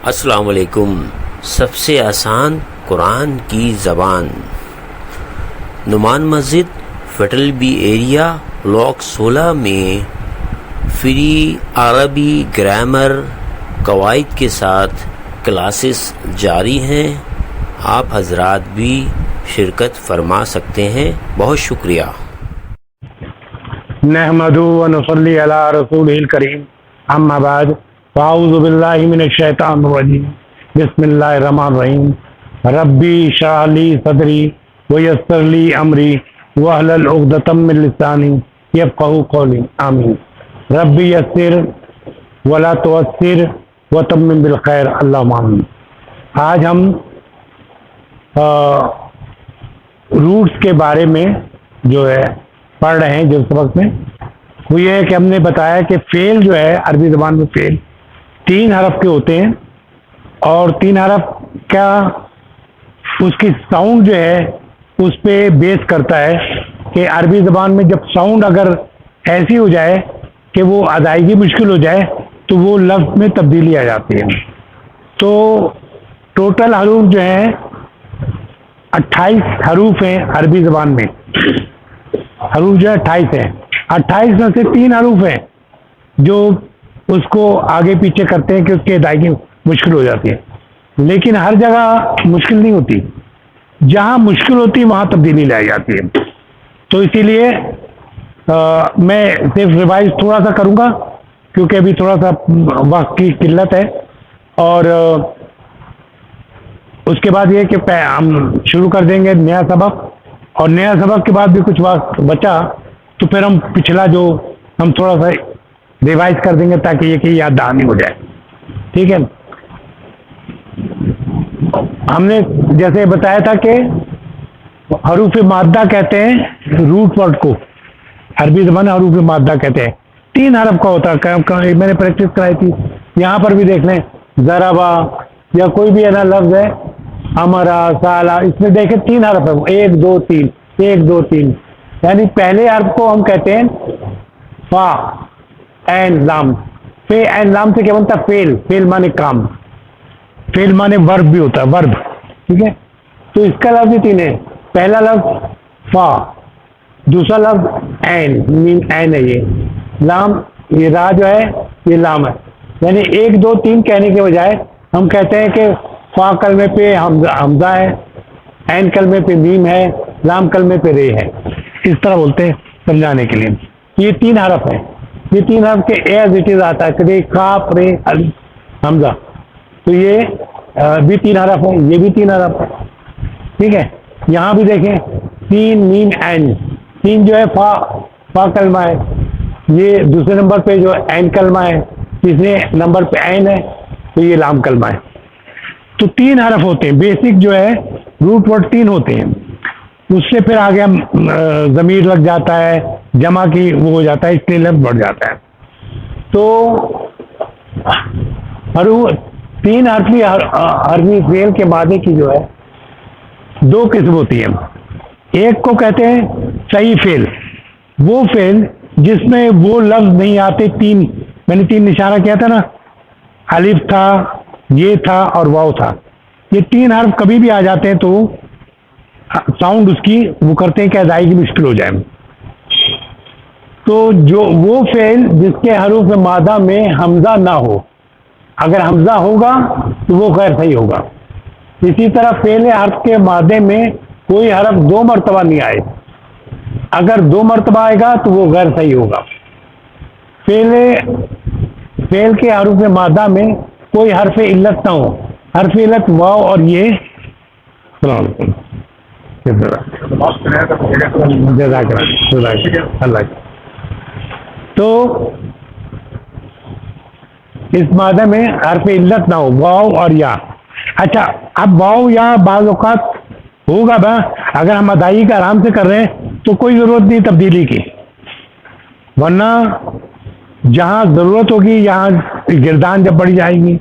السلام علیکم. سب سے آسان قرآن کی زبان. نعمان مسجد فیڈرل بی ایریا بلاک 16 میں فری عربی گرامر قواعد کے ساتھ کلاسز جاری ہیں. آپ حضرات بھی شرکت فرما سکتے ہیں. بہت شکریہ. نحمدہ و نصلی علی رسولہ الکریم. اما بعد فاعوذ باللہ من الشیطان الرجیم. بسم اللہ الرحمن الرحیم. ربی اشرح لی صدری ویسر لی امری واحلل عقدۃ من لسانی یفقہوا قولی. آمین. ربی یسر ولا تعسر وتمم بالخیر. اللہم آمین. آج ہم روٹس کے بارے میں جو ہے پڑھ رہے ہیں. جو سبق میں وہ یہ ہے کہ ہم نے بتایا کہ فعل جو ہے عربی زبان میں فعل 3 حرف کے ہوتے ہیں، اور 3 حرف کا اس کی ساؤنڈ جو ہے اس پہ بیس کرتا ہے کہ عربی زبان میں جب ساؤنڈ اگر ایسی ہو جائے کہ وہ ادائیگی مشکل ہو جائے تو وہ لفظ میں تبدیلی آ جاتی ہے. تو ٹوٹل حروف جو ہیں 28 حروف ہیں عربی زبان میں. حروف جو ہے 28 ہیں. 28 میں سے 3 حروف ہیں جو اس کو آگے پیچھے کرتے ہیں کہ اس کی ادائیگی مشکل ہو جاتی ہے. لیکن ہر جگہ مشکل نہیں ہوتی. جہاں مشکل ہوتی وہاں تبدیلی لائی جاتی ہے. تو اسی لیے میں صرف ریوائز تھوڑا سا کروں گا کیونکہ ابھی تھوڑا سا وقت کی قلت ہے. اور اس کے بعد یہ کہ ہم شروع کر دیں گے نیا سبق، اور نیا سبق کے بعد بھی کچھ وقت بچا تو پھر ہم پچھلا جو ہم تھوڑا سا ریوائز کر دیں گے تاکہ یہ کہ یاد دہانی ہو جائے. ٹھیک ہے. ہم نے جیسے بتایا تھا کہ حروف مادہ کہتے ہیں روٹ ورڈ کو. عربی زبان میں حروف مادہ کہتے ہیں. 3 حرف کا ہوتا ہے. میں نے پریکٹس کرائی تھی. یہاں پر بھی دیکھ لیں ضربا یا کوئی بھی ایسا لفظ ہے ہمارا سالہ، اس میں دیکھیں 3 حرف ہے. 1 2 3 1 2 3. یعنی پہلے حرف کو ہم کہتے ہیں فا این لام. فے این لام سے کیا بنتا ہے؟ فیل. فیل مانے کام. فیل مانے ورب بھی ہوتا ہے. ورب. ٹھیک ہے. تو اس کا لفظ ہی 3 ہے. پہلا لفظ فا، دوسرا لفظ این، مین این ہے. یہ لام، یہ را جو ہے یہ لام ہے. یعنی 1 2 3 کہنے کے بجائے ہم کہتے ہیں کہ فا کلمے پہ حمزہ ہے، این کلمے پہ میم ہے، لام کلمے پہ رے ہے. اس طرح بولتے ہیں سمجھانے کے لیے. یہ 3 حرف ہیں. یہ 3 حرف کے ایز اٹ از آتا ہے کبھی کاف رے حمزہ. تو یہ بھی 3 حرف ہیں. یہ بھی 3 حرف ہے. ٹھیک ہے. یہاں بھی دیکھیں 3 میم این. 3 جو ہے فا کلمہ ہے. یہ دوسرے نمبر پہ جو این کلمہ ہے. تیسرے نمبر پہ این ہے تو یہ لام کلمہ ہے. تو 3 حرف ہوتے ہیں. بیسک جو ہے روٹ ورڈ 3 ہوتے ہیں. اس سے پھر آگے ہم ضمیر لگ جاتا ہے، جمع کی وہ ہو جاتا ہے، اس لیے لفظ بڑھ جاتا ہے. تو 3 حرفی عربی فعل کے مادے کی جو ہے 2 قسم ہوتی ہیں. ایک کو کہتے ہیں صحیح فعل. وہ فعل جس میں وہ لفظ نہیں آتے. 3 میں نے 3 اشارہ کیا تھا نا، الف تھا، یہ تھا اور واو تھا. یہ 3 حرف کبھی بھی آ جاتے ہیں تو ساؤنڈ اس کی وہ کرتے ہیں کہ ادائیگی مشکل ہو جائے. تو جو وہ فعل جس کے حروف مادہ میں حمزہ نہ ہو، اگر حمزہ ہوگا تو وہ غیر صحیح ہوگا. اسی طرح فعل حرف کے مادے میں کوئی حرف 2 مرتبہ نہیں آئے، اگر 2 مرتبہ آئے گا تو وہ غیر صحیح ہوگا. فعل کے حروف مادہ میں کوئی حرف علت نہ ہو. حرف علت واو اور یہ. السلام علیکم. اللہ. تو اس مادہ میں حرف علت نہ ہو، واو اور یا. اچھا، اب واو یا بعض اوقات ہوگا نا، اگر ہم ادائیگی کا آرام سے کر رہے ہیں تو کوئی ضرورت نہیں تبدیلی کی، ورنہ جہاں ضرورت ہوگی یہاں گردان جب بڑھی جائے گی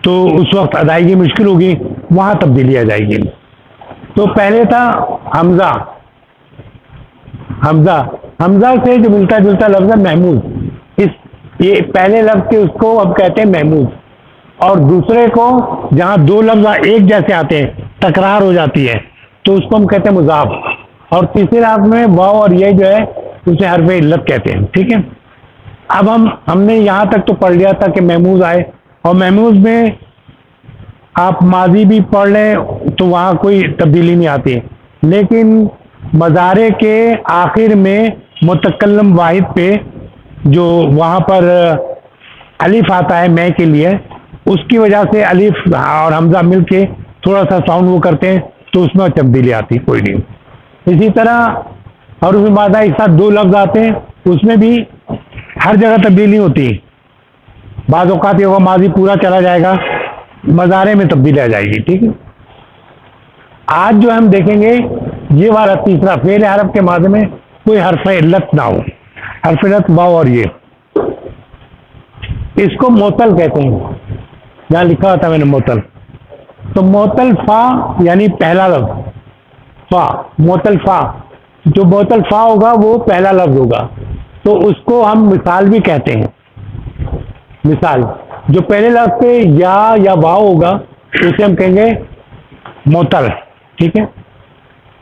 تو اس وقت ادائیگی مشکل ہوگی، وہاں تبدیلی آ جائے گی. تو پہلے تھا حمزہ. حمزہ سے جو ملتا جلتا لفظ ہے محمود. یہ پہلے لفظ کے اس کو اب کہتے ہیں محمود. اور دوسرے کو جہاں دو لفظ ایک جیسے آتے ہیں تکرار ہو جاتی ہے تو اس کو ہم کہتے ہیں مضاف. اور تیسرے حرف میں واو اور یہ جو ہے اسے حرف علت کہتے ہیں. ٹھیک ہے. اب ہم نے یہاں تک تو پڑھ لیا تھا کہ محموز آئے, اور محموز میں آپ ماضی بھی پڑھ لیں تو وہاں کوئی تبدیلی نہیں آتی, لیکن مضارع کے آخر میں متکلم واحد پہ جو وہاں پر الف آتا ہے میں کے لیے, اس کی وجہ سے الف اور حمزہ مل کے تھوڑا سا ساؤنڈ وہ کرتے ہیں تو اس میں تبدیلی آتی, کوئی نہیں. اسی طرح حروف مادہ ایک ساتھ دو لفظ آتے ہیں, اس میں بھی ہر جگہ تبدیلی ہوتی ہے. بعض اوقات یہ ہوگا ماضی پورا چلا جائے گا, مضارع میں تبدیلی آ جائے گی. ٹھیک ہے. آج جو ہم دیکھیں گے یہ والا تیسرا فعل حرف کے ماضی میں کوئی حرف علت نہ ہو, حرف علت واو اور یہ, اس کو معطل کہتے ہیں. یہاں لکھا ہوتا میں نے معطل. تو معطل فا یعنی پہلا لفظ فا, معطل فا, جو معطل فا ہوگا وہ پہلا لفظ ہوگا تو اس کو ہم مثال بھی کہتے ہیں. مثال جو پہلے لفظ پہ یا واو ہوگا اسے ہم کہیں گے معطل. ٹھیک ہے.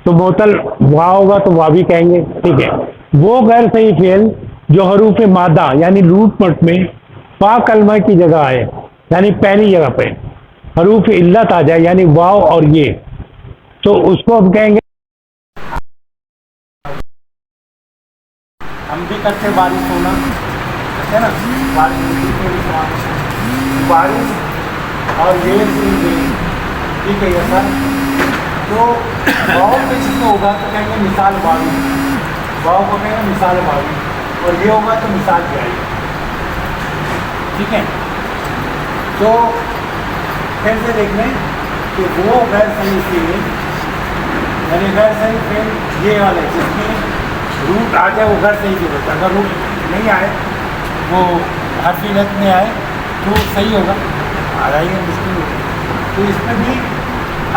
تو معطل وا ہوگا تو وا بھی کہیں گے. ٹھیک ہے. وہ غیر صحیح فعل جو حروف مادہ یعنی روٹ مٹ میں فا کلمہ کی جگہ آئے, یعنی پہلی جگہ پہ حروف علت آ جائے یعنی واو اور یہ, تو اس کو ہم کہیں گے. ہم بھی کرتے بارش ہونا ہے نا, بارش اور یہ ٹھیک ہے سر. تو واؤ پہ جس کو ہوگا تو کہیں گے مثال واوی, واؤ کو کہیں گے مثال واوی, اور یہ ہوگا تو مثال کیا ہے. ٹھیک ہے. تو پھر سے دیکھ لیں کہ وہ غیر صحیح فعل یعنی غیر صحیح فعل یہ والے جس میں روٹ آ جائے وہ غیر صحیح فعل ہوتا ہے. اگر روٹ نہیں آئے, وہ حرف علت میں آئے تو صحیح ہوگا, ادائیگی مشکل ہوگی. تو اس میں بھی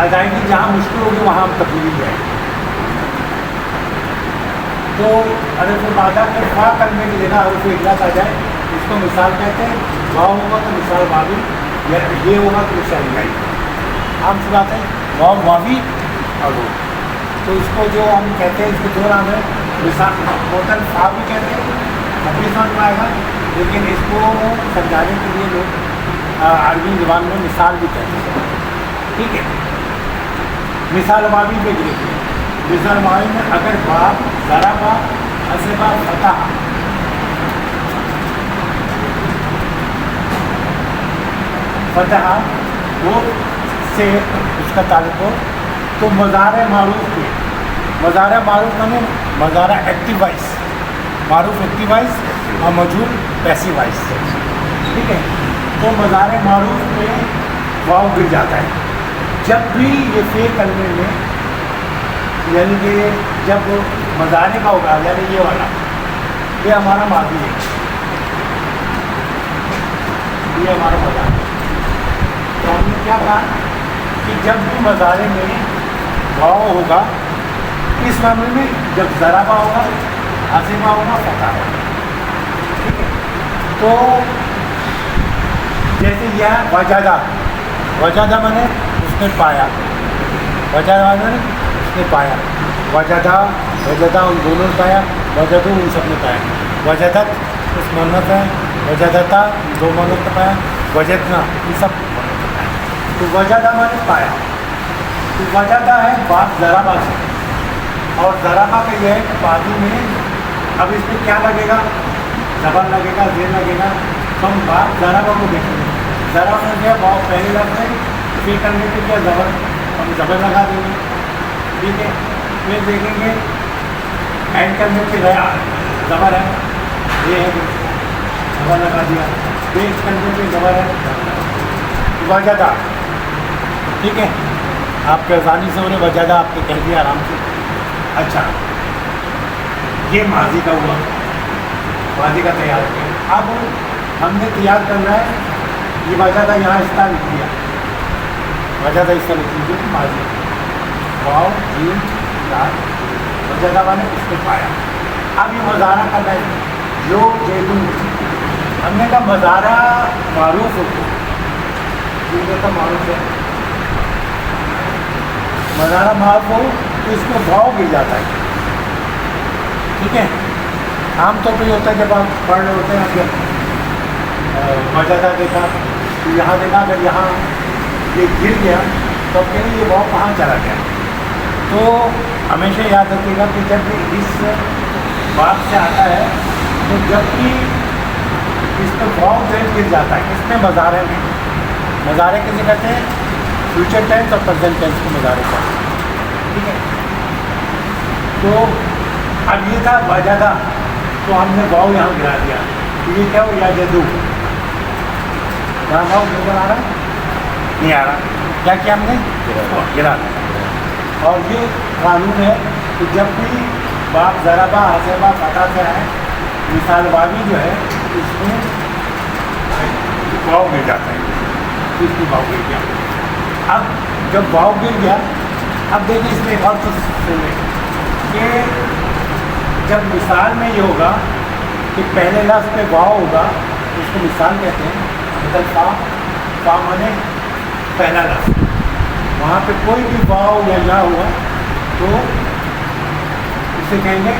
ادائیگی جہاں مشکل ہوگی وہاں تبدیلی جائے گی. تو حروف مادہ کے فا کلمے کی جگہ حروف علت آ جائے اس کو مثال کہتے ہیں. واو ہوگا تو مثال واوی, یا یہ ہوگا تو مثال گائی. عام سی بات ہے واو واوی اور وہ, تو اس کو جو ہم کہتے ہیں اس کے دو نام ہے. مثال معطل فا بھی کہتے ہیں, اب بھی سمجھ میں آئے گا, لیکن اس کو سمجھانے کے لیے لوگ عربی زبان میں مثال بھی کہتے ہیں. ٹھیک ہے. مثال واوی پہ دیکھیے. مثال واوی میں اگر باب ضربا حسبا فتح فتح وہ سے اس کا تعلق ہو تو مضارع معروف پہ, مضارع معروف میں مضارع ایکٹیو وائس, معروف ایکٹیو وائس اور مجہول پیسیو وائس. ٹھیک ہے. تو مضارع معروف پہ واو گر جاتا ہے جب بھی یہ فعل کلمے میں, یعنی کہ جب مضارع کا ہوگا یعنی یہ والا, یہ ہمارا ماضی ہے, یہ ہمارا مضارع ہے. تو ہم نے کیا کہا کہ جب بھی مضارع میں واو ہوگا, اس معاملے میں جب ضربہ ہوگا, حسبہ ہوگا, فتح ہوگا. ٹھیک ہے. تو جیسے یہ ہے وجدہ, وجدہ میں نے اس نے پایا, وجدہ میں نے اس نے پایا, وجدہ وجدہ ان دونوں نے پایا, وجدو ان سب نے پایا, وجدت اس مونت ہے, وجدتا دو مونت نے پایا, وجدنا ان سب مونت نے پایا. تو وجدہ میں نے پایا, تو وجدہ ہے بات ضربہ سے, اور ضربہ کا یہ ہے کہ ماضی میں اب اس میں کیا لگے گا, زبر لگے گا, زیر لگے گا. تو ہم بات ضربہ کو دیکھیں گے. ضربہ میں کیا بہت پہلے لفظ ہے, فی کرنے کے کیا زبر, ہم زبر لگا دیں گے. ٹھیک ہے. پھر دیکھیں گے اینڈ کرنے کے زبر ہے, یہ ہے زبر لگا دیا. پیش کرنے کے زبر ہے وجدہ. ٹھیک ہے. آپ کے آسانی سے انہیں وجدہ آپ نے کہہ دیا آرام سے. اچھا, یہ ماضی کا ہوا, ماضی کا تیار کیا. اب ہم نے تیار کرنا ہے, یہ وجدہ یہاں اس طرح لکھ دیا, وجدہ اس طرح لکھ دیجیے ماضی, واؤ جیم لال, وجدہ میں نے اس کو پایا. اب یہ مضارع کرنا ہے جو جیدوں, ہم نے کہا مضارع معروف ہوتا ہے تو معروف ہے. مزارہ معروف ہو تو اس میں بھاؤ گر جاتا ہے. ٹھیک ہے. عام طور پہ یہ ہوتا ہے جب آپ پڑھ رہے ہوتے ہیں جب وجدہ دیکھا تو یہاں دیکھا اگر یہاں یہ گر گیا تو آپ کہیں یہ بھاؤ کہاں چلا گیا. تو ہمیشہ یاد رکھیے گا کہ جب اس بات سے آتا ہے تو جب بھی اس میں بھاؤ گر جاتا ہے. اس میں مظاہرے میں مظاہرے کیسے کہتے ہیں؟ فیوچر ٹینس اور پریزنٹ ٹینس کے مظاہرے کا. ٹھیک ہے. تو اب یہ تھا وجدہ تو ہم نے واؤ یہاں گرا دیا. یہ کیا ہو یا جدو یہاں واؤ نظر آ رہا ہے نہیں آ رہا کیا ہم نے گرا دیا. اور یہ قانون ہے کہ جب بھی باپ ضربہ حسبہ فتح سے آئے مثال واوی جو ہے اس میں واؤ گر جاتا ہے. اس میں واؤ گر گیا. اب جب واؤ گر گیا اب دیکھیں اس میں ایک اور چیز سنیں کہ جب مثال میں یہ ہوگا کہ پہلے لفظ پہ واؤ ہوگا اس کو مثال کہتے ہیں. مطلب فا مانے پہلا لفظ وہاں پہ کوئی بھی واؤ یا یا ہوا تو اسے کہیں گے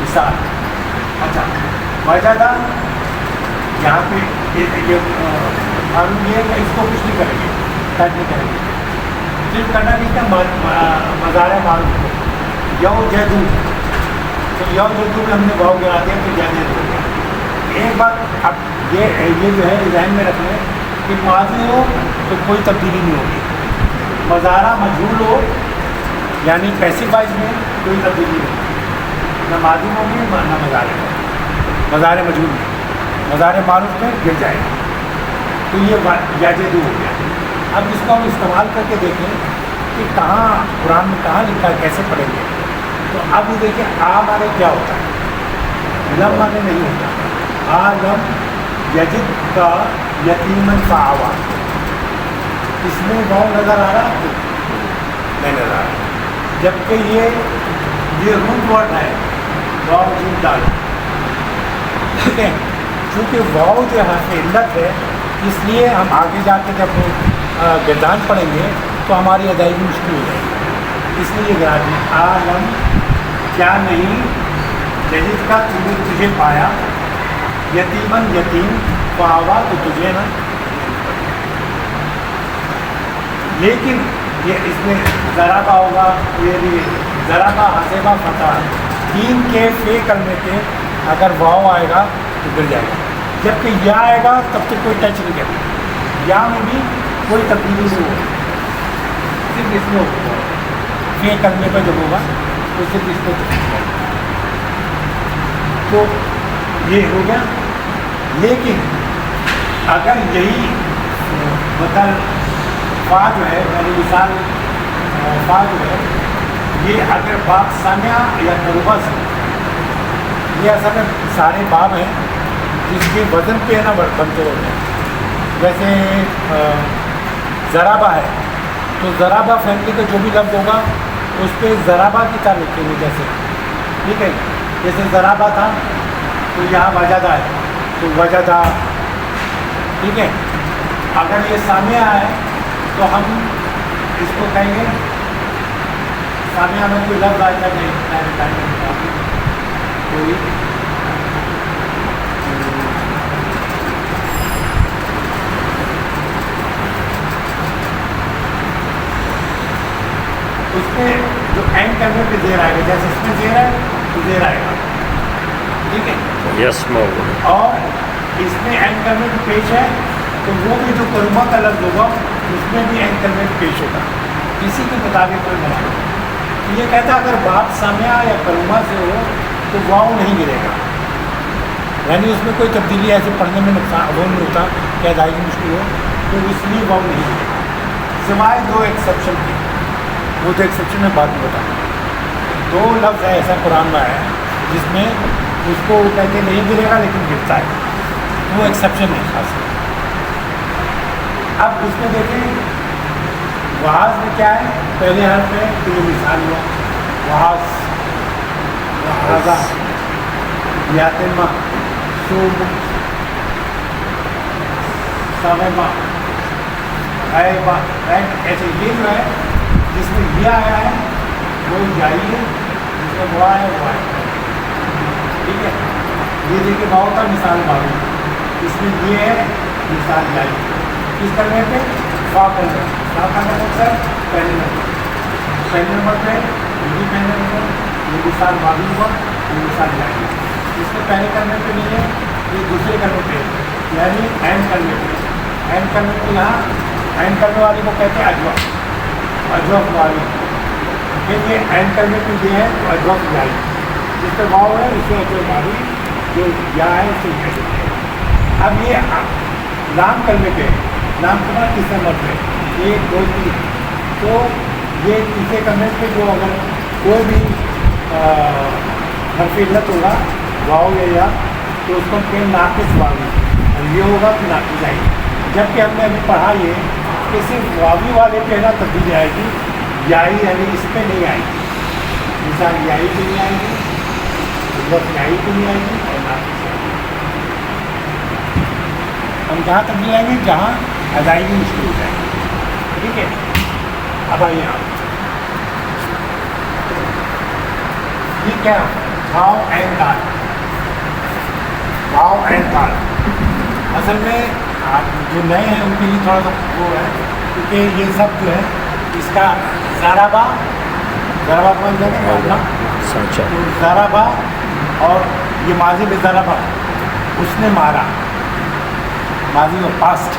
مثال. اچھا وجدہ یہاں پہ قانون یہ ہے کہ اس کو کچھ نہیں کریں گے ٹچ نہیں کریں گے. صرف کرنا نہیں تھا مزارع معروف کو یو جدو تو یو جدو میں ہم نے واؤ گرا دیا تو جدو ہو گیا. ایک بات اب یہ جو ہے ذہن میں رکھ لیں کہ ماضی ہو تو کوئی تبدیلی نہیں ہوگی. مزارع مجہول ہو یعنی پیسیو وائز میں کوئی تبدیلی نہیں ہوگی. نہ ماضی میں ہوگی نہ مزارع میں. مزارع مجہول میں مزارع معروف میں گر جائے گا. تو یہ یجدو ہو گیا. اب اس کو ہم استعمال کر کے دیکھیں کہ کہاں قرآن میں کہاں لکھا ہے کیسے پڑھیں گے. تو اب یہ دیکھیں آ مانے کیا ہوتا ہے لم مانے نہیں ہوتا. آ لم یجد کا یتیمن فآوا اس میں واؤ نظر آ رہا ہے نہیں نظر آ رہا. جبکہ یہ روٹ ورڈ ہے واؤ جیم دال. ٹھیک ہے. چونکہ واؤ جو ہے علت ہے اس لیے ہم آگے جا کے جب گردان پڑھیں گے تو ہماری ادائیگی مشکل ہو جائے گی. اس لیے یہ گرا دی عالم کیا نہیں ججد کا تجھے پایا یتیمن یتیم پاوا تو تجھے نہ. لیکن یہ اس میں ذرا ہوگا یہ بھی ذرا حسبہ فتح تین کے فے کلمے کے اگر واؤ آئے گا تو گر جائے گا. جبکہ یا آئے گا تب تک کوئی ٹچ نہیں کرے گا. یا میں بھی کوئی تبدیلی نہیں ہوگی. صرف اس میں ہوگا فے کلمے پہ جب ہوگا تو صرف اس کو تو یہ ہو گیا. لیکن اگر یہی مطلب فا جو ہے یعنی مثال فا جو ہے یہ اگر باپ سامعہ یا قربہ سے یہ اصل میں سارے باب ہیں جس کے وزن پہ ہے نا بنتے ہوتے ہیں. جیسے ضرابہ ہے تو ضرابہ فیملی کا جو بھی لفظ ہوگا اس پہ ضرابہ کی طرح لکھیں گے. جیسے ٹھیک ہے جیسے ضرابہ تھا تو یہاں وجدہ ہے تو وجدہ. ٹھیک ہے. اگر یہ سامعہ ہے تو ہم اس کو کہیں گے سامعہ میں کوئی لفظ آئے گا کوئی اس پہ جو اینڈ کرنے پہ زیر آئے گا. جیسے اس میں زیر ہے تو زیر آئے گا. ٹھیک ہے. یس اور اس میں اینڈ کرنے پہ پیش ہے تو وہ بھی جو کلمہ کا لفظ ہوگا اس میں بھی اینڈ کرنے پہ پیش ہوگا. اسی کے مطابق کوئی بنا. یہ کہتا ہے اگر باپ سامعہ یا کلمہ سے ہو تو واؤ نہیں گرے گا. یعنی اس میں کوئی تبدیلی ایسے پڑھنے میں نقصان وہ نہیں ہوتا کہ ادائیگی مشکل ہو تو اس لیے واؤ نہیں گرے گا. سوائے دو ایکسیپشن کی. وہ تو ایکسیپشن میں بعد میں بتاؤں. دو لفظ ہے ایسا قرآن میں آیا ہے جس میں اس کو کہتے نہیں گرے گا لیکن گرتا ہے. وہ ایکسیپشن ہے خاص. اب اس میں دیکھیں وعاز میں کیا ہے پہلے حرف میں تو یہ مثال ہوا وعاز وعازہ یاتمہ صوم سمما ऐसे ये जो है जिसमें ये आया है वो जारी है, जिसमें वो आया है वो आया। ठीक है, ये देखिए वाव का मिसाल बावी, इसमें ये है मिसाल जारी। किस करने पे? फा करने, फा का मतलब सर पहले नंबर पे ये पहले नंबर, ये मिसाल बावी हुआ, ये मिसाल जारी। इसमें पहले करने पे नहीं है, ये दूसरे करने पे, यानी एंड करने पे। एंड करने पे यहाँ एंड करने वाली को कहते हैं अजवफ वाली। फिर ये एंड करने पे ये है तो अजवफ जारी, जिस पर वाव है इसे अजवफ वाली, जो या है उसे कहते हैं। अब ये लाम करने पे, लाम करना किस नंबर पे? 1 2 3, तो ये तीसरे करने पे जो अगर कोई भी हर्फ इल्लत होगा वाव या, तो उसको कहें नाकिस वावी, और ये होगा कि नाकिस आएगी। जबकि हमने अभी पढ़ा ये कि सिर्फ वावी वाले पे ना तब्दीली आएगी, याई यानी इस पर नहीं आएगी। मिसाल याई पे नहीं आएगी, बस याई पे नहीं आएगी और नाकिस आएगी। हम जहाँ तब्दीली आएंगे जहाँ अदायगी मुश्किल हो जाएगी। ठीक है, अब आइए आप ये क्या वाव एंड दाल, वाव एंड दाल। असल में आप जो नए हैं उनके लिए थोड़ा सा वो है, क्योंकि ये सब जो है इसका ज़राबा कौन जाएगा सांचा, तो ज़राबा और ये माजी में ज़राबा, उसने मारा, माजी में पास्ट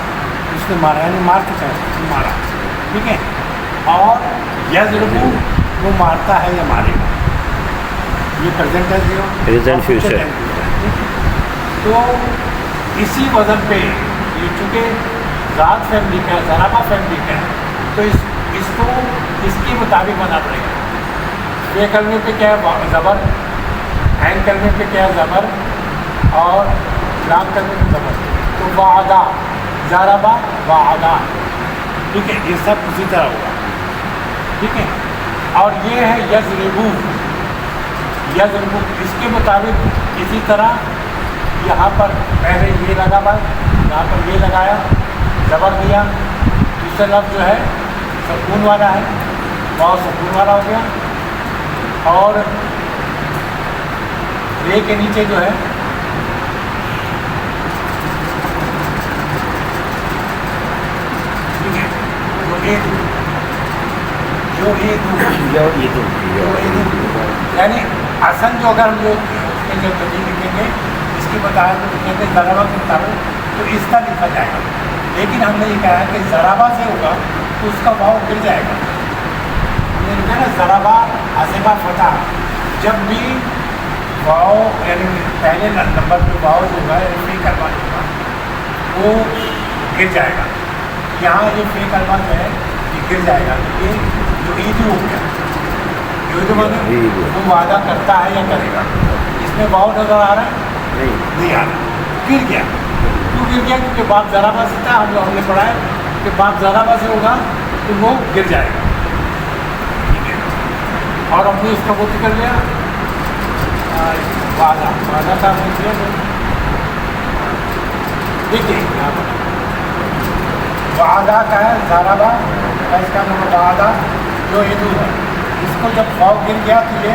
उसने मारा, यानी मार चुका है, उसने मारा। ठीक है, और यज़रबू वो मारता है या मारेगा, ये प्रेजेंट है जो प्रेजेंट फ्यूचर। तो इसी वजन पे ये चूँकि ज़ात फैमिली का है, ज़राबा फैमिली का है, तो इसको इसके मुताबिक बना पड़ेगा। ये करने पे क्या है ज़बर, एंड करने पे क्या है ज़बर, और लाम करने पे ज़बर, तो वादा ज़राबा वादा। ठीक है, ये सब उसी तरह होगा। ठीक है, और ये है यज़रिबू, यज़रिबू इसके मुताबिक इसी तरह यहाँ पर पहले ये लगा बात, यहाँ पर ये लगाया, ज़बर दिया, दूसरा लफ्ज़ जो है सकून वाला है, वाव सकून वाला हो गया, और रे के नीचे जो है ठीक है जो यानी असल जो अगर हम लोग उसमें जब तब्दील लिखेंगे इसके मुताबिक लिखेंगे ज़राबा के मुताबिक तो इसका लिखा जाएगा, लेकिन हमने ये कहा है कि ज़राबा से होगा तो उसका वाव गिर जाएगा। हमने लिखा ना ज़राबा अज़ेबा फतह, जब भी वाव यानी पहले नंबर पे वाव जो होगा फे कलमा होगा वो गिर जाएगा। यहाँ ये फे कलमा जो है ये गिर जाएगा, ये जो ईद हो गया, ईद माने वो वादा करता है या करेगा, इसमें वाव नज़र आ रहा है नहीं आ रहा, गिर गया। क्यों गिर गया? क्योंकि बाप ज़राबा से था, हमने पढ़ा है कि बाप ज़राबा से होगा तो वो गिर जाएगा। ठीक है, और हमने इसका वो कर लिया वादा, वादा का हमने किया। देखिए यहाँ पर वादा का है ज़राबा का, इसका नाम वादा जो ईद है, इसको जब वाव गिर गया तो ये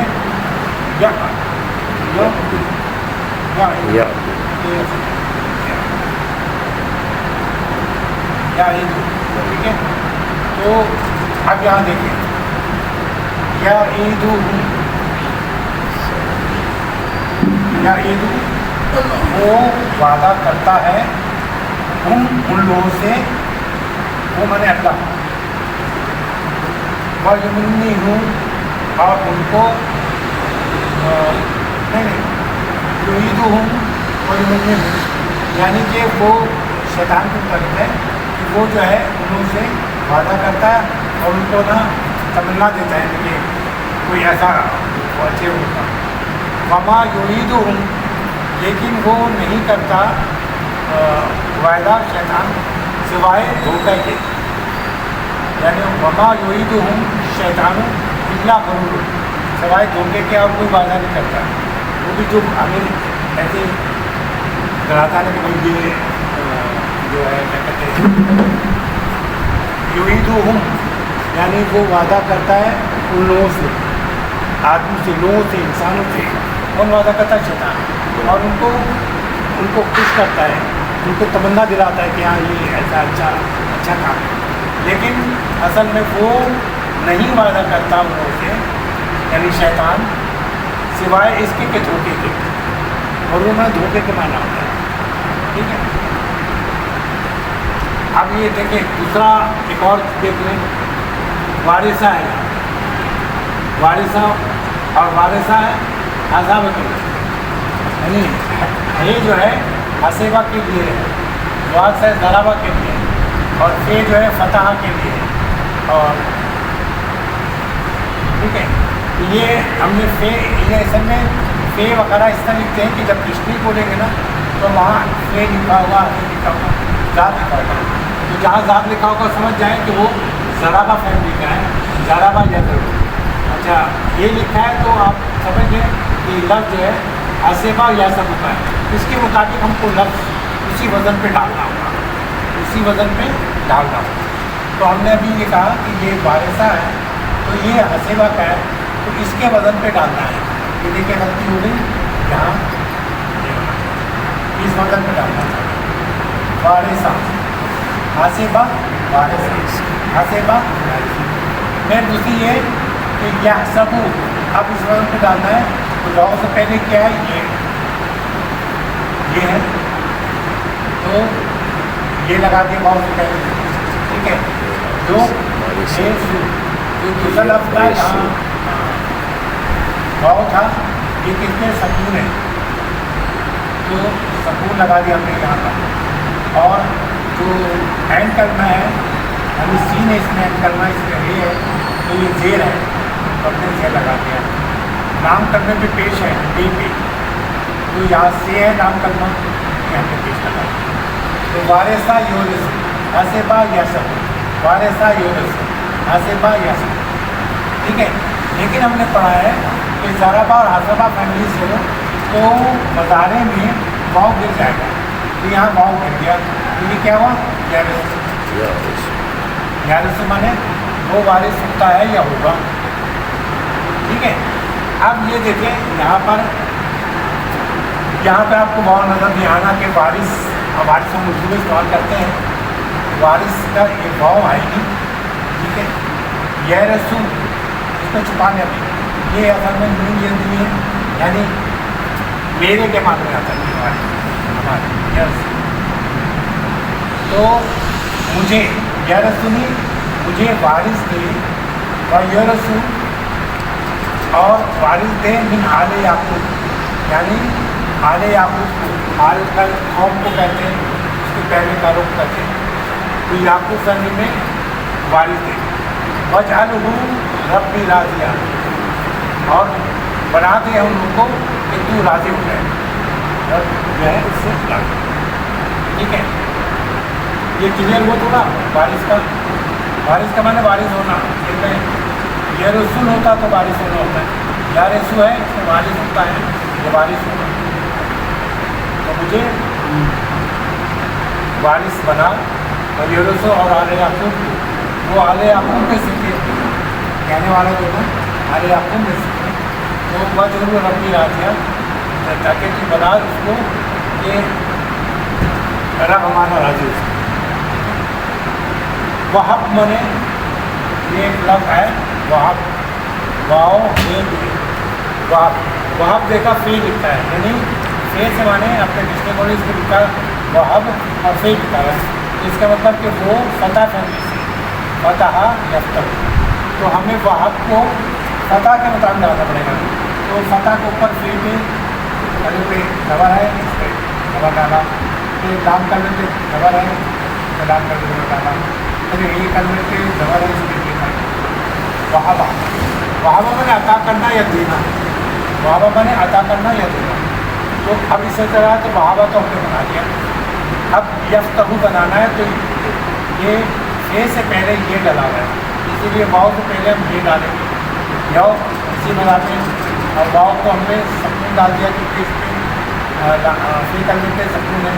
या ईद। ठीक है, तो अब यहाँ देखिए या ईद वो वादा करता है उन लोगों से, वो मैंने अल्लाह वयुमन्नी हूँ, और उनको नहीं युईद हूँ वयुमन्नी हूँ, यानी कि वो शैतान को करता है कि वो जो है उन से वादा करता है और उनको ना तमन्ना देता है कि कोई ऐसा वो अच्छे होगा। वमा युईद हूँ, लेकिन वो नहीं करता वायदा शैतान सिवाय धोखे के, यानी वमा युईद हूँ शैतान इल्ला गरूर, सिवाय धोखे के और कोई वादा नहीं करता। वो भी जो हमें ऐसे डराता है कि भाई ये जो है क्या कहते हैं यईदुहुम यानी वो वादा करता है उन लोगों से, आदमी से, लोगों से, इंसानों से, कौन वादा करता है? शैतान। और उनको खुश करता है, उनको तमन्ना दिलाता है कि हाँ ये ऐसा अच्छा काम है, लेकिन असल में वो नहीं वादा करता उन लोगों से, यानी शैतान, सिवाय इसके के धोखे के। और वो मैं धोखे के माना होता है, ठीक है। अब ये देखें, दूसरा एक और देख लें, वारिसा है, वारिसा और वारिसा है अज़ाब के लिए, यानी ये जो है हसेबा के लिए है, वाद से ज़राबा के लिए, और फे जो है फतह के लिए है। और ठीक है, ये हमने फे, ये असल में फे वगैरह इस तरह लिखते हैं कि जब डिस्ट्रिक्ट बोलेंगे ना तो वहाँ फे लिखा होगा, लिखा होगा, ज़ात लिखा होगा, तो जहाँ ज़ात लिखा होगा समझ जाए कि वो ज़राबा फैमिली का है, ज़राबा जैसे। अच्छा, ये लिखा है तो आप समझ लें कि लफ्ज़ जो है हसेबा या सब होता है, इसके मुताबिक हमको लफ्ज़ उसी वज़न पे डालना होगा, उसी वज़न पे डालना होगा। तो हमने अभी ये कहा कि ये वारिसा है तो ये हसेबा का है, तो इसके वज़न पे डालना है। ये देखिए गलती हो गई, यहाँ इस वज़न पे डालना है, वारिसा, हसेबा, वारिसा, हसेबा। फिर दूसरी ये कि यह सबू, अब इस वज़न पे डालना है, तो वाव से पहले क्या है? ये है, तो ये लगा के वाव से पहले, ठीक है। जो दूसरा लफ्ज़ था यहाँ वाव था, ये कितने सकून है, तो सकून लगा दिया हमने यहाँ पर। और जो एंड करना है, यानी सीन है इसमें एंड करना, इसमें ये है, तो ये जेर है, तो हमने जेर लगा दिया। नाम करने पे पेश है, पे, तो यहाँ से है नाम करना, यहाँ पे पेश लगा। तो वारिसा योरिस, हसेबा यसब, वारिसा योरिस, हसेबा यसब, ठीक है। लेकिन हमने पढ़ा है कि ज़राबा और हसबा फैमिली से हो तो मज़ारे में वाव गिर जाएगा, तो यहाँ वाव गिर गया, तो ये क्या हुआ? यारिस माने वो वारिस होता है या होगा, ठीक है। अब ये देखें यहाँ पर आपको वाव नज़र नहीं आना कि वारिस, अब वारिस हम उर्दू में इस्तेमाल करते हैं, वारिस का एक वाव आएगी, ठीक है। यह रसू इसको छुपाने अभी, ये असल में ये नहीं है, यानी मेरे के मालूम आता है हमारे यस। तो मुझे यह रसूनी, मुझे वारिस दे, और यह रसू और वारिस दे मिन आले याकूब, यानी आले याकूब को, आल का कौम को कहते हैं, उसके पहले का लोग कहते हैं, तो याकूब फैमिली में वारिस दे। वजअलहू रब्बी राज़िया, और बना दे उन लोगों को कि तू राज़ी हो जाए, रब जो है उससे राज़ी, ठीक है। ये क्लियर हुआ थोड़ा वारिस का माने वारिस होना, इसमें यह रसूल होता तो वारिस होना होता है, या रसू है इसमें वारिस होता है, ये वारिस होगा। तो मुझे वारिस बना, और ये रसू और आले याकूब, वो आले याकूब में सीखे, कहने वाला जो है आले याकूब में सीखे, तो वह जरूर रब्बी राज़िया, ताकि तू बना उसको कि रब हमारा राज़ी हो। वहब मने ये एक लफ्ज़ है, वहब, वाओ हे बे, वहब देखा फे लिखता है, यानी फे से माने अपने पिछले बोले इसको लिखा वहब और फे लिखा है, इसका मतलब कि वो फतह फैमिली से, फतह यफ्तह, तो हमें वहब को फतह के मुताबिक डालना पड़ेगा। तो फतह के ऊपर फे पे अरे पे खबर है, इस पर खबर डाला, फिर लाम करने पे खबर है, तो लाम करने पे डाला, फिर ये करने पे खबर है, इस पर देखा वहाबा, वहाबा मैंने अता करना या देना, वहाबा मैंने अता करना या देना। तो अब इसी तरह तो वहाबा तो हमने बना दिया, अब यफ्तहू बनाना है, तो ये फे से पहले ये डला हुआ है, इसीलिए वाव से पहले हम ये डालेंगे, यौ इसी बनाते हैं, और वाव को हमने सकून डाल दिया क्योंकि इसमें फे करने पे सकून है,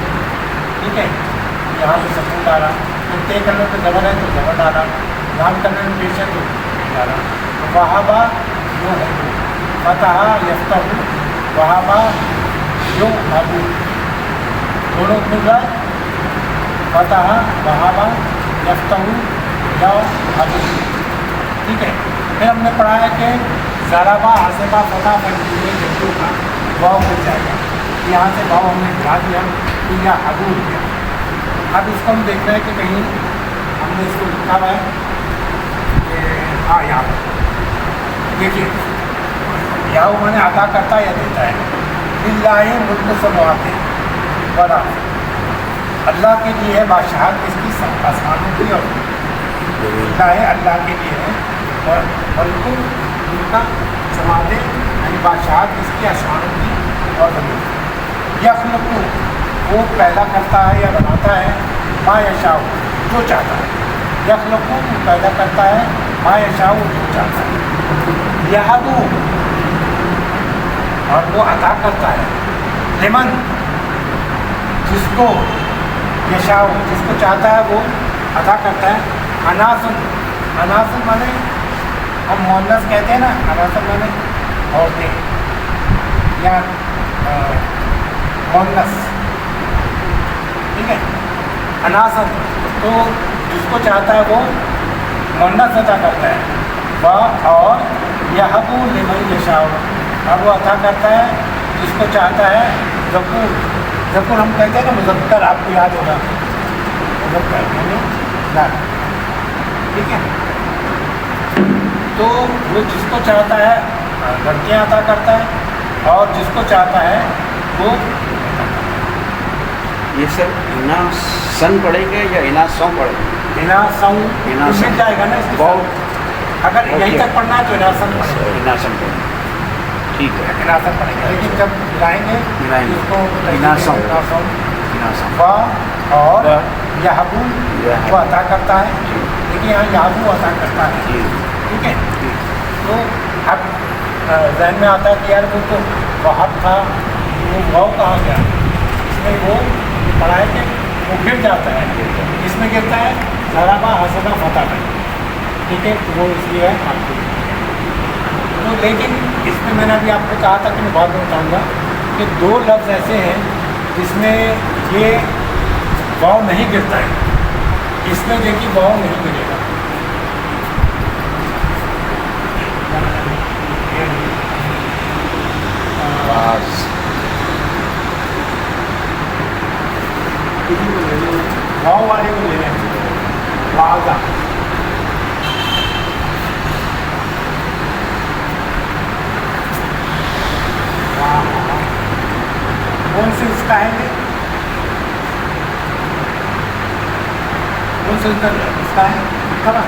ठीक है, यहाँ पे सकून डाला, फिर ते करने पे ज़बर है तो ज़बर डाला, लाम करने में पेशेंट हो वहाबा यो है फतह यफ्तहु वहाबा यो अबू दोनों मिल रहा है फतह वहाबा यफ्तहु यो अबू। ठीक है, फिर हमने पढ़ा है कि ज़राबा हसबा फतह बनने जद्दू का वाव मिल जाएगा, यहाँ से वाव हमने हटा दिया तो यह अबू हो गया। अब इसको हम देख रहे हैं कि कहीं हमने इसको लिखा हुआ है हाँ यहाँ देखिए यहाँ मैंने अदा करता या देता है लिल्लाहि मुल्क समावाति वल अर्ज़, अल्लाह के लिए है बादशाहत किसकी, सब आसमानों की और लिल्लाहि अल्लाह के लिए है, और मुल्क उनका समाते यानी बादशाहत किसकी, आसमानों की और ज़मीन की। यख़्लुक़ु वो पैदा करता है या बनाता है मा यशाउ जो चाहता है, यख़्लुक़ु पैदा करता है मा यशाउ जो चाहता है, यहबु और वो अता करता है लिमन जिसको यशाउ जिसको चाहता है वो अता करता है। अनासन अनासन माने हम मोहन्नस कहते हैं ना, अनासन माने औरतें या मोहन्नस, ठीक है। अनासन तो जिसको चाहता है वो मोहन्नस अता करता है, वह और यहबु लिमन यशाउ अब वो अता करता है जिसको चाहता है। ज़कूर ज़कूर हम कहते हैं ना मुज़क्कर, आपको याद होगा मुज़क्कर यानी लाल, ठीक है। तो वो जिसको चाहता है लड़कियाँ अता करता है और जिसको चाहता है वो ये सर इना सन पड़ेगा या इना सौ पड़ेगा? इना सौ इना सौ। मिल जाएगा ना इसके बहुत साथ। अगर यहीं ओके। तक पढ़ना है तो इनासन पड़ेगा, इना सन पड़ेगा, ठीक है। इनासन पड़ेगा, लेकिन जब मिलाएंगे मिलाएंगे। इसको इनासन। इनासन इना सन वह और वह। यहबू यहबू। वो अता करता है, लेकिन यहाँ यहबू अता करता है, जी ठीक है। ठीक। तो अब जहन में आता है कि यार वो तो वहाब था, वो वाव कहाँ गया, इसमें वो पढ़ा है कि वो गिर जाता है, इसमें गिरता है ज़राबा हसबा फतह में, ठीक है। तो वो इसलिए है आपको। तो लेकिन इसमें मैंने अभी आपको कहा था कि मैं बाद में बताऊँगा कि दो लफ्ज़ ऐसे हैं जिसमें ये वाव नहीं गिरता है, इसमें देखिए वाव नहीं गिरेगा। बस वाव वाले को ले लें वाजा, कौन से इसका है, कौन से इसका है खरा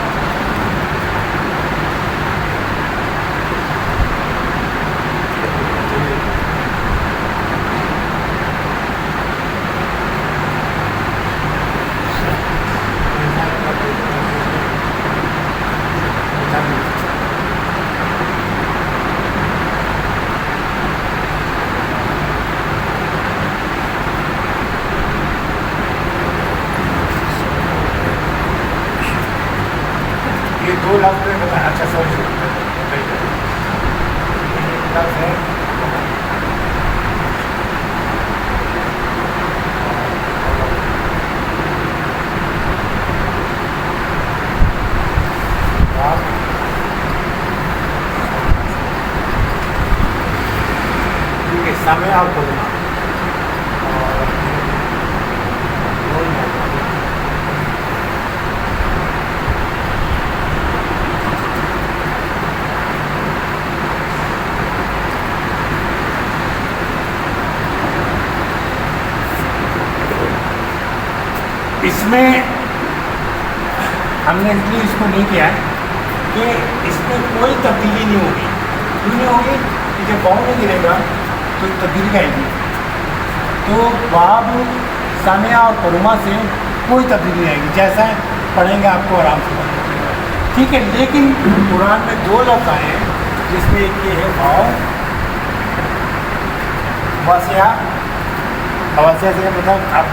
ये दो लफ्ज़ में बताया। अच्छा सॉरी लफ्ज़ है ठीक है, समय आप बोलना इसमें हमने इसलिए इसको नहीं किया है कि इसमें कोई तब्दीली नहीं होगी। क्यों नहीं होगी कि जब वाव में गिरेगा तो तब्दीली आएगी, तो वाव सामिया और करुमा से कोई तब्दीली नहीं आएगी, जैसा है पढ़ेंगे आपको आराम से पढ़ेंगे, ठीक है। लेकिन कुरान में दो लफ्ज़ आए हैं जिसमें एक ये है वाव वसिया, वसिया से मतलब आप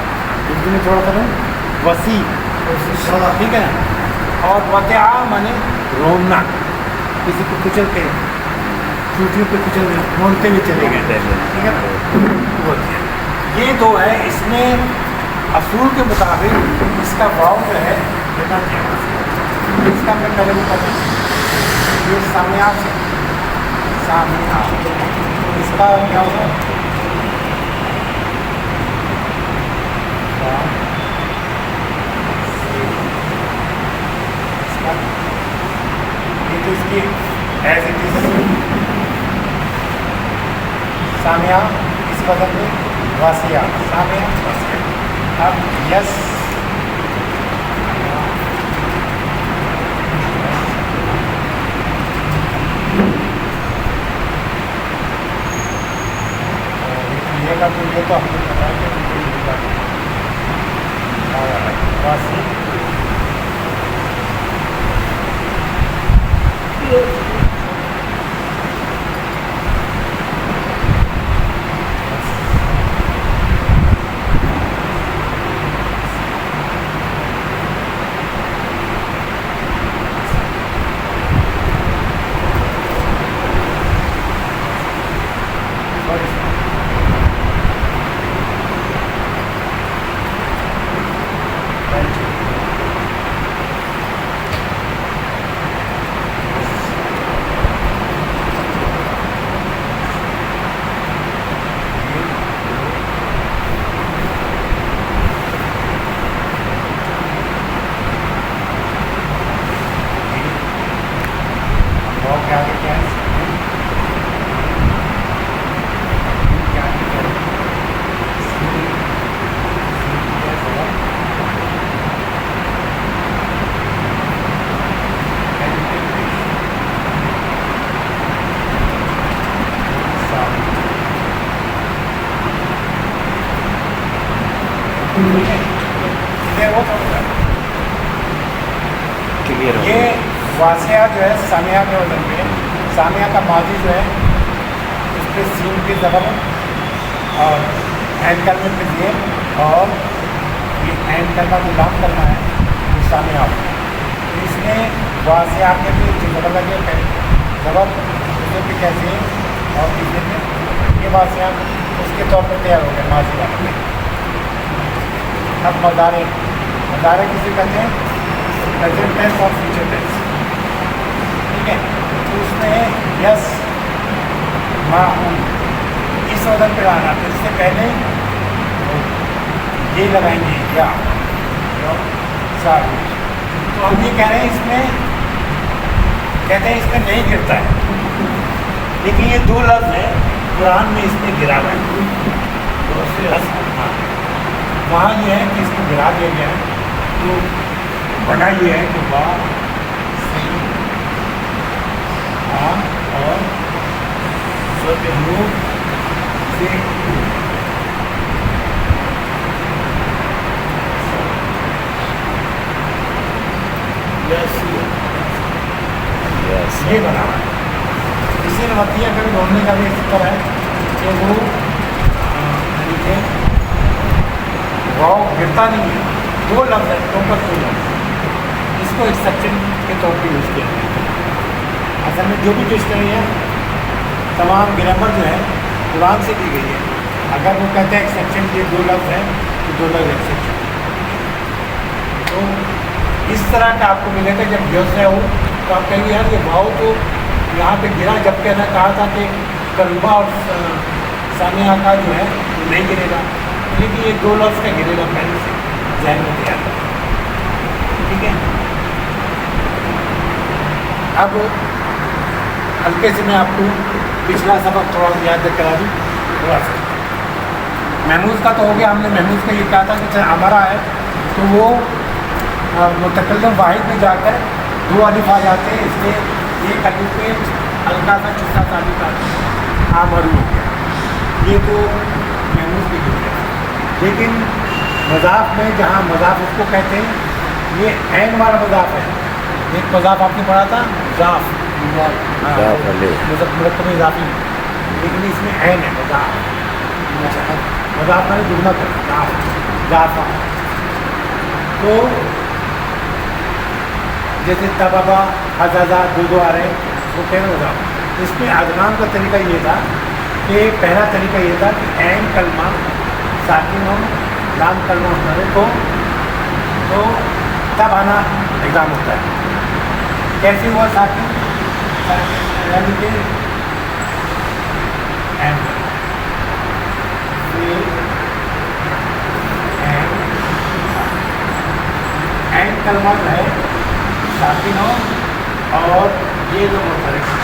हिंदी में थोड़ा सा वसी, ठीक है ना, اور وقع مانے رومنا, کسی کو کچلتے ہیں, چوٹیوں پہ کچل گئے, رومتے ہوئے چلے گئے, ٹھیک ہے نا. یہ دو ہے, اس میں اصول کے مطابق اس کا واؤ جو ہے بنا کیا, اس کا میں پہلے بتا دوں, یہ سامعہ سے سامعہ, اس کا کیا ہوگا, یہ تو اس کی ایز اٹ از سامعہ, اس وزن میں واسعہ, سامعہ واسعہ. اب یس یہ کا تو یہ تو ہم کو پتا ہے کہ واسع یہ واسعہ جو ہے سامعہ کے وزن پہ, سامعہ کا ماضی جو ہے اس پہ سین کی زبر اور این کلمے پہ دیے, اور یہ این کلمہ جو لام کرنا ہے وہ سامعہ. اس میں واسعہ کے بھی جو زبر لگے زبر دوسرے پہ کیسے ہے, اور تیسرے پہ یہ واسعہ اس کے طور پر تیار ہو گئے ماضی والے. اب مضارع, مضارع کسی کہتے ہیں پریزنٹ ٹینس اور فیوچر ٹینس, ٹھیک ہے. تو اس میں یس معون اس وزن پہ آنا, تو اس سے پہلے یہ لگائیں گے یا سارے. تو ہم یہ کہہ رہے ہیں اس میں کہتے ہیں اس میں نہیں گرتا ہے, لیکن یہ دو لفظ ہیں قرآن میں اس میں گرا ہوا ہے. ہاں وہاں یہ ہے کہ اس کو گرا دیا گیا ہے, تو بنا یہ ہے کہ با صحیح اور نور سے یہ بنا ہوا ہے. اسی نمتیہ کا بھی ڈھونڈنے کا بھی ایک ذکر ہے کہ وہ یعنی کہ واؤ گرتا نہیں ہے, دو لفظ ہے ٹوپر دو لفظ, اس کو ایکسیپشن کے طور پہ یوز کیا گیا ہے. اصل میں جو بھی ڈکشنری ہے تمام گرامر جو ہے قرآن سے دی گئی ہے. اگر وہ کہتے ہیں ایکسیپشن یہ دو لفظ ہیں تو دو لفظ ایکسیپشن. تو اس طرح کا آپ کو ملے گا جب یوز ہے ہو تو آپ کہیں گے یار یہ بھاؤ تو یہاں پہ گرا, جب کہنا کہا تھا کہ قلبہ اور سامعہ کا جو ہے وہ نہیں گرے گا, لیکن یہ دو لفظ کا گرے گا پہلے سے ذہن میں تیار ہے. ٹھیک ہے. اب ہلکے سے میں آپ کو پچھلا سبق تھوڑا یاد کرا دوں تھوڑا سا. محمود کا تو ہو گیا, ہم نے محمود کا یہ کہا تھا کہ ہمارا ہے تو وہ متکلم واحد میں جا کر دو الف آ جاتے ہیں, اس لیے ایک الف پہ ہلکا سا چھوٹا سا الف آتا ہے, آمرو ہو گیا. یہ تو محمود کی جو ہے. لیکن مضاف میں جہاں مضاف اس کو کہتے ہیں, یہ عین والا مضاف ہے. ایک مضاف آپ نے پڑھا تھا ضاف, مرکب اضافی, لیکن اس میں عین ہے مضاف. مضاف میں نے دگنا کرنا ضاف. تو जैसे तबाबा हजाजा दो आ रहे वो कहना होगा। इसमें अदगाम का तरीका ये था कि पहला तरीका ये था कि ऐन कलमा साकिन हो लाम कलमा मुतहर्रिक हो तो तब आना एग्ज़ाम होता है। कैसे हुआ साकिन यानी कि ऐन ऐन कलमा जो है साकिन हो और ये जो मुतहर्रिक है,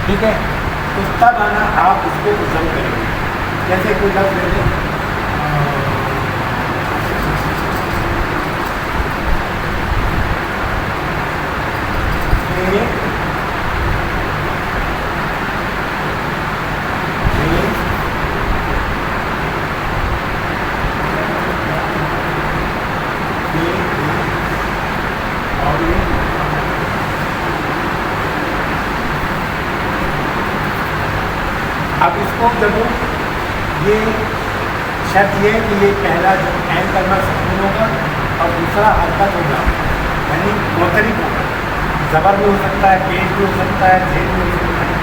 ठीक है। तो तब आना आप इसको जम करेंगे। जैसे कोई लफ्ज़ ले लें अब इसको जब ये शर्त ये है कि ये पहला जो ऐन कलमा सुकून होगा और दूसरा हरकत होगा यानी मुतहर्रिक होगा। ज़बर भी हो सकता है, पेश भी हो सकता है, जेल भी हो सकता है,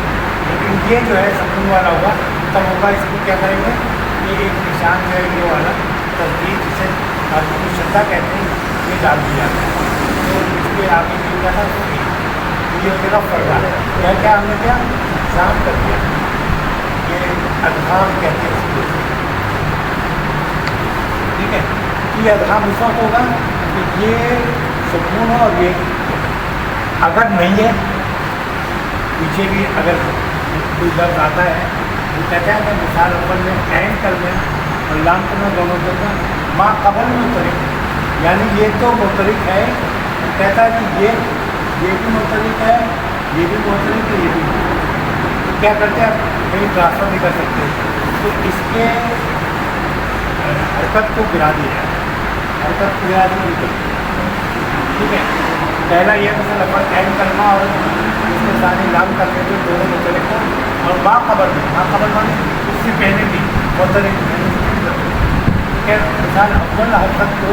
लेकिन ये जो है सुकून वाला होगा तब होगा। इसको क्या करेंगे, ये एक निशान जो है ये वाला तस्दीक जिसे अर्जुन श्रद्धा कहते हैं ये डाल दिया जाता है। तो इसके आगे मिल जाता है तो ये मेरा फर्जा है क्या हमने क्या शाम कर दिया, ये अदगाम कहते हैं इसको, ठीक है। तो ये अदगाम उस वक्त होगा कि ये सुकून हो और ये अगर नहीं है पीछे भी अगर कोई लफ्ज़ आता है तो कहते हैं कि मिसाल अव्वल में ऐन कलमा और लाम कलमा दोनों का माँ कबल मुतहर्रिक, यानी ये तो मुतहर्रिक है, कहता है कि ये भी मुतहर्रिक है, ये भी मुतहर्रिक है, ये भी मुतहर्रिक। तो क्या करते हैं कहीं ट्रांसफ़र नहीं कर सकते तो इसके हरकत को गिरा दिया, हरकत को गिरा दी नहीं करते, ठीक है। पहला ये मसला पर ऐन कलमा और इसके साथ लाम करते थे दोनों मुतहर्रिक को, और माँ खबर माने उससे पहले भी मुतहर्रिक, ठीक है। मिसाल अव्वल हरकत को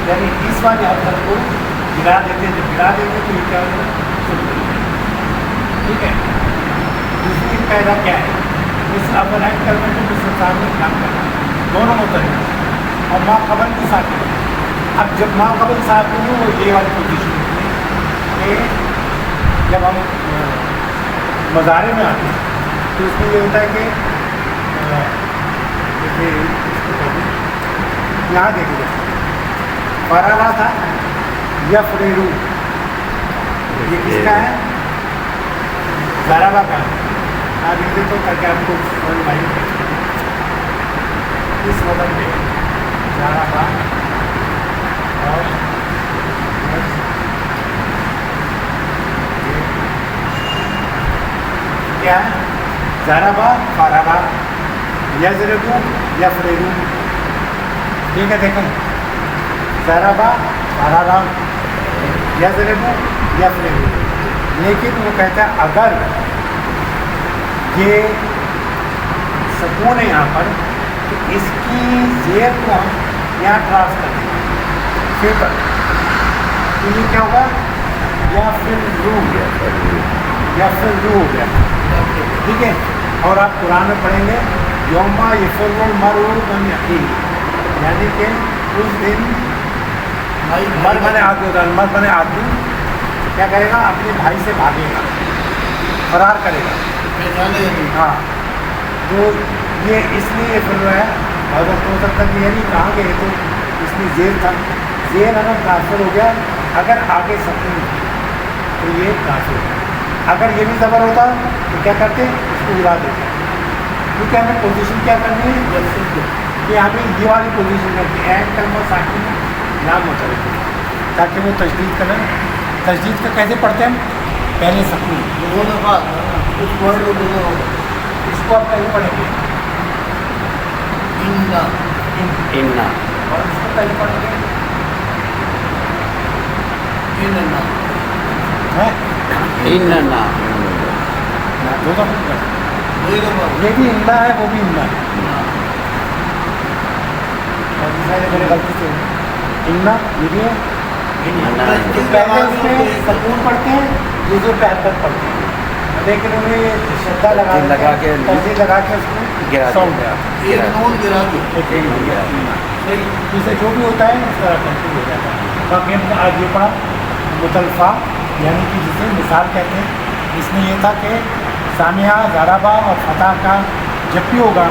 यानी इस वाली हरकत को गिरा देते थे, गिरा देते तो ये क्या होगा, ठीक है। दूसरी पैदा क्या है, इस अव्वल ऐन कलमे को दूसरे सामने काम करना, दोनों मुतहर्रिक और माँ खबर के साथ में। अब जब माँ खबर के साथ में वो ये वाली पोजीशन होती है कि जब हम मज़ारे में आते हैं तो उसमें ये होता है कि जैसे यहाँ देखिए फरारा था या फरेरू, ये किसका है, ज़राबा का। आप लिखे तो करके आपको इस वजन में ज़राबा और क्या है, ज़राबा फरारा यज़रिबु यफ़रिबु, ठीक है। देखें ज़राबा फरारा यज़रिबु यफ़रिबु, लेकिन वो कहता है अगर ये सुकून है यहाँ पर तो इसकी ज़ेर को हम यहाँ ट्रांस कर देंगे फिर पर, तो ये क्या होगा, या फिर रू या फिर रू हो गया, ठीक है। और आप कुरान में पढ़ेंगे यौमा यफ़िरुल मरउ मिन अख़ीही, यानी कि उस दिन मर बने आदमी होता है, मर बने आदमी क्या करेगा, अपने भाई से भागेगा, फरार करेगा, हाँ। तो ये इसलिए फिर है बहुत हो सकता है यानी कहाँ गए तो इसमें जेल था, जेल अगर ट्रांसफ़र हो गया, अगर आगे सकून तो ये ट्रांसफ़र हो गया। अगर ये भी ज़बर होता तो क्या करते, इसको गिरा देते, क्योंकि हमें पोजीशन क्या करनी है, कि हमें ये वाली पोजीशन करनी है ऐन कलमा साकिन लाम मुतहर्रिक, ताकि वो तजदीद करें। तजदीद का कैसे पढ़ते हैं हम, पहले सकून इसको आप कहीं पढ़ेंगे इन्ना और इसको कहीं पढ़ेंगे है इन्ना दो दफ़ा ये भी इन्ना है, वो भी इन्ना है, और मेरे गलती से इन्ना ये भी है पहले उसमें सकून पढ़ते हैं, दूसरे पे हरकत पढ़ते हैं, लेकिन उन्हें श्रद्धा लगा के तस्वीर लगा के उसको सॉन्ग जैसे जो भी होता है उस तरह कंफ्यूज हो जाता है। बाकी हमने आज ये पढ़ा मुतलफा, यानी कि जिसे मिसाल कहते हैं। इसमें ये था कि सामिया, ज़राबा और फतह का जब भी होगा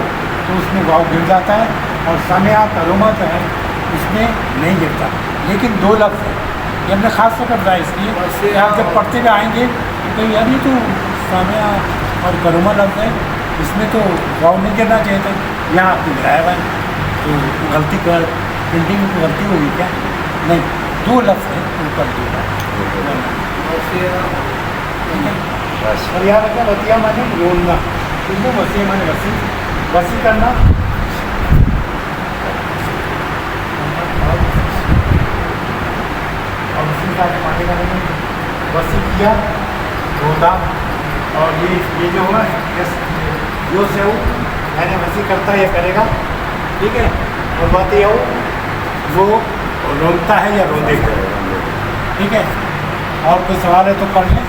तो उसमें वाव गिर जाता है, और सामिया करुमा जो है उसमें नहीं गिरता। लेकिन दो लफ्ज़ हैं, ये हमने ख़ास तौर पर बताया इसलिए आप जब पढ़ते हुए आएंगे तो यार ये तो सामिया और करुमा लफ्ज़ है, इसमें तो वाव नहीं गिरना चाहिए था, यहाँ आपने गिराया हुआ है, तो गलती कर प्रिंटिंग में गलती होगी क्या? नहीं, दो लफ्ज़ हैं ऊपर दिया। और याद रखना वतिया माने रोलना, क्योंकि वसी माने वसी, वसी करना। और वसी का माने का नहीं, वसी किया रोदा, और ये जो हुआ यो से हो मैंने वसी करता है या करेगा, ठीक है। और बात ये हो वो रोता है या रो देगा, ठीक है। और कोई सवाल है तो कर लें।